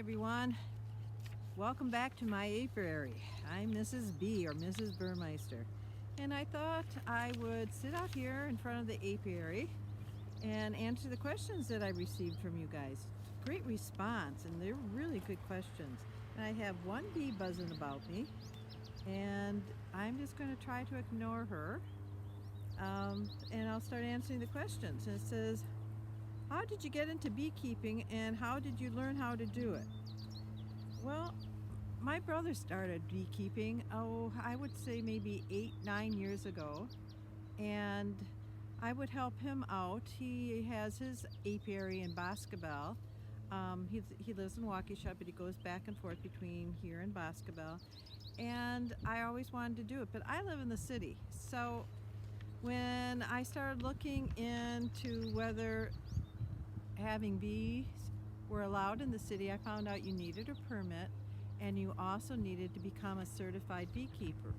everyone. Welcome back to my apiary. I'm Mrs. B or Mrs. Burmeister. And I thought I would sit out here in front of the apiary and answer the questions that I received from you guys. Great response, and they're really good questions. And I have one bee buzzing about me, and I'm just going to try to ignore her. And I'll start answering the questions. And it says, how did you get into beekeeping and how did you learn how to do it? Well, my brother started beekeeping, I would say maybe 8-9 years ago. And I would help him out. He has his apiary in Boscobel. He lives in Waukesha, but he goes back and forth between here and Boscobel. And I always wanted to do it, but I live in the city. So when I started looking into whether having bees were allowed in the city, I found out you needed a permit and you also needed to become a certified beekeeper.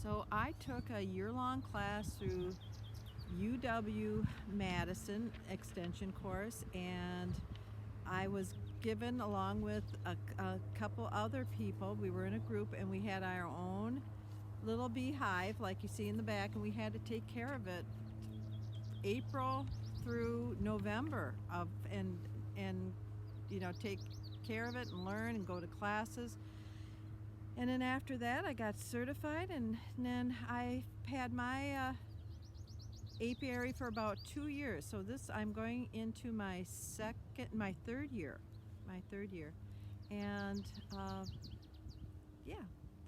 So I took a year-long class through UW-Madison extension course, and I was given, along with a couple other people, we were in a group and we had our own little beehive like you see in the back, and we had to take care of it April through November and take care of it and learn and go to classes. And then after that I got certified, and then I had my apiary for about 2 years. So I'm going into my third year. And yeah,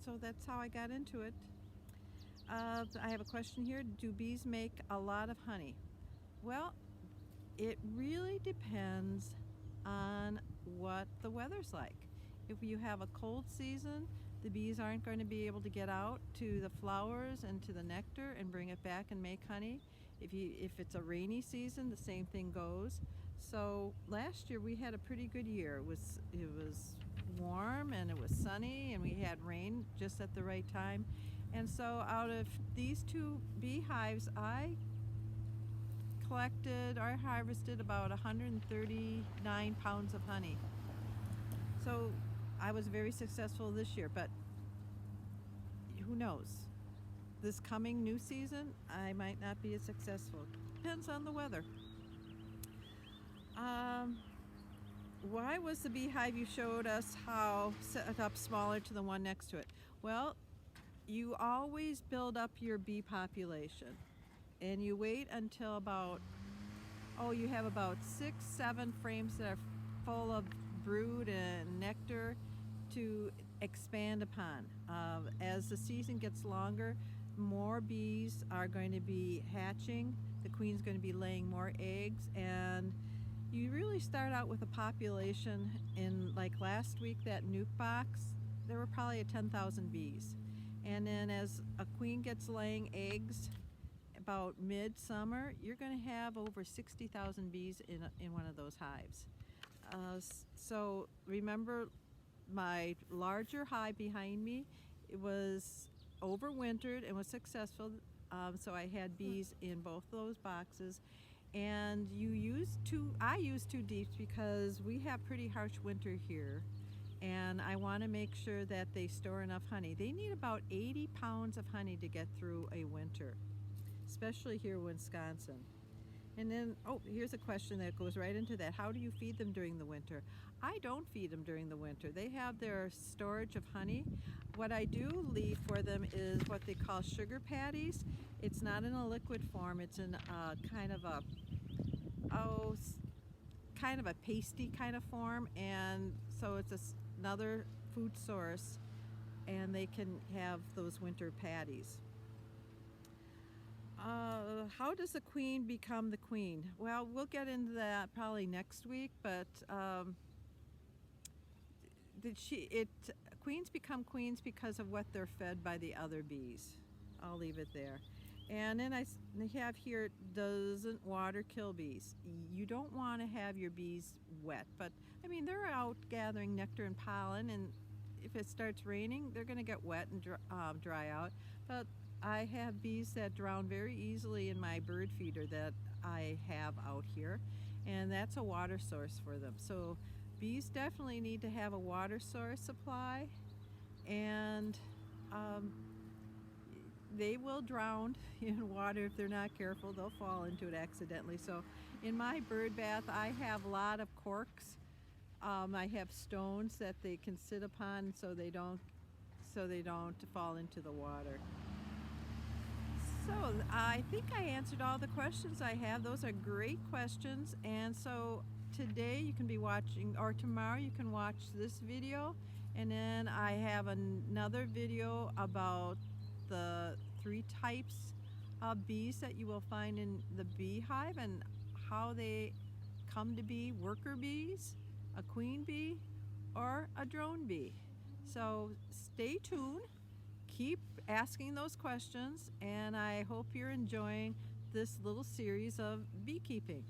so that's how I got into it. I have a question here. Do bees make a lot of honey? Well, it really depends on what the weather's like. If you have a cold season, the bees aren't going to be able to get out to the flowers and to the nectar and bring it back and make honey. If it's a rainy season, the same thing goes. So last year we had a pretty good year. It was warm and it was sunny, and we had rain just at the right time. And so out of these two beehives, I harvested about 139 pounds of honey. So I was very successful this year, but who knows? This coming new season, I might not be as successful. Depends on the weather. Why was the beehive you showed us how set up smaller to the one next to it? Well, you always build up your bee population, and you wait until you have about 6-7 frames that are full of brood and nectar to expand upon. As the season gets longer, more bees are going to be hatching. The queen's going to be laying more eggs, and you really start out with a population. In like last week, that nuke box, there were probably 10,000 bees. And then as a queen gets laying eggs about midsummer, you're going to have over 60,000 bees in one of those hives. So remember, my larger hive behind me, it was overwintered and was successful. So I had bees in both those boxes. And I use two deeps because we have pretty harsh winter here, and I want to make sure that they store enough honey. They need about 80 pounds of honey to get through a winter, especially here in Wisconsin. And then, here's a question that goes right into that. How do you feed them during the winter? I don't feed them during the winter. They have their storage of honey. What I do leave for them is what they call sugar patties. It's not in a liquid form. It's in kind of a pasty kind of form, and so it's another food source, and they can have those winter patties. How does the queen become the queen? Well, we'll get into that probably next week, but queens become queens because of what they're fed by the other bees. I'll leave it there. And then I have here, doesn't water kill bees? You don't want to have your bees wet, but I mean, they're out gathering nectar and pollen, and if it starts raining, they're going to get wet and dry out. But I have bees that drown very easily in my bird feeder that I have out here, and that's a water source for them. So bees definitely need to have a water source supply, and um, they will drown in water if they're not careful. They'll fall into it accidentally. So in my bird bath, I have a lot of corks. I have stones that they can sit upon so they don't fall into the water. So I think I answered all the questions I have. Those are great questions. And so today you can be watching, or tomorrow you can watch this video. And then I have another video about the 3 types of bees that you will find in the beehive and how they come to be worker bees, a queen bee, or a drone bee. So stay tuned. Keep asking those questions, and I hope you're enjoying this little series of beekeeping.